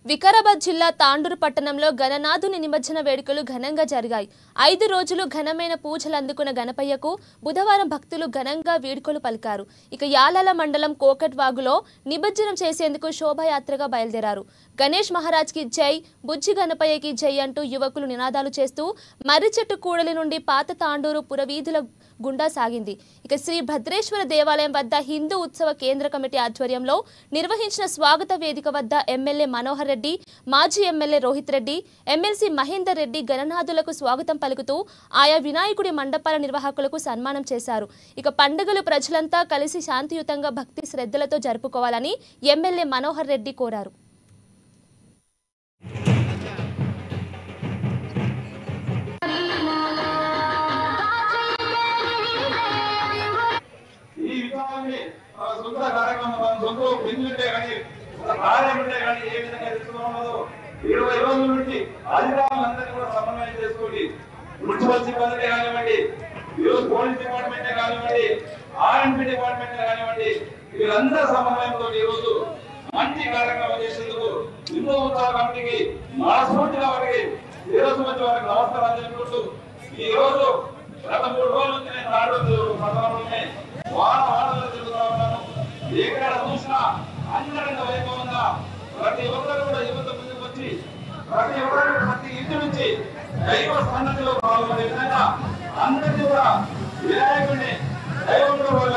వికారాబాద్ జిల్లా తాండూరు పట్టణంలో గణనాథుని నిమజ్జన వేడుకలు ఘనంగా జరిగాయి. 5 రోజులు ఘనమైన పూజలు అందుకున్న గణపయ్యకు బుధవారం భక్తులు ఘనంగా వేడుకలు పలికారు. ఇక యాలాల మండలం కోకట్వాగులో నిమజ్జనం చేసేందుకు శోభాయాత్రగా బయలుదేరారు. గణేష్ మహారాజ్ కి జై, బుజ్జి గణపయ్యకి జై అంటూ యువకులు నినాదాలు చేస్తూ మర్రి చెట్టు కూడలి నుండి పాత తాండూరు పురవీధుల గుండా సాగింది. ఇక శ్రీ భద్రేశ్వర దేవాలయం వద్ద హిందూ ఉత్సవ కేంద్ర కమిటీ ఆధ్వర్యంలో నిర్వహించిన స్వాగత వేదిక వద్ద ఎమ్మెల్యే మనోహర్ రెడ్డి, మాజీ ఎమ్మెల్యే రోహిత్ రెడ్డి, ఎమ్మెల్సీ మహేందర్ రెడ్డి గణనాథులకు స్వాగతం పలుకుతూ ఆయా వినాయకుడి మండపాల నిర్వాహకులకు సన్మానం చేశారు. ఇక పండుగలు ప్రజలంతా కలిసి శాంతియుతంగా భక్తి శ్రద్ధలతో జరుపుకోవాలని ఎమ్మెల్యే మనోహర్ రెడ్డి కోరారు. మున్సిపల్ సిబ్బంది కానివ్వండి, పోలీస్ డిపార్ట్మెంట్ కానివ్వండి, ఆర్ఎండ్బి డిపార్ట్మెంట్ కానివ్వండి, వీళ్ళందరూ సమన్వయంతో ఈ రోజు మంచి కార్యక్రమం చేసేందుకు హిందూ ఉత్సవ కమిటీకి మనస్ఫూర్తిగా వారికి ఈరోజు వచ్చి వారికి నమస్కారాలు తెలుపుకుంటూ ఈ రోజు గత 3 రోజుల నుంచి నేను తాండూరు పట్టణంలోనే వాహనాలు తిరుగుతూ ఉన్నాను. ఎక్కడ చూసినా అంగరంగ వైభవంగా ప్రతి ఒక్కరు కూడా యువత ముందుకు వచ్చి ప్రతి ఇంటి నుంచి దైవ సన్నతిలో పాల్గొనే విధంగా అందరినీ కూడా వినాయకుడిని దైవంలో వాళ్ళ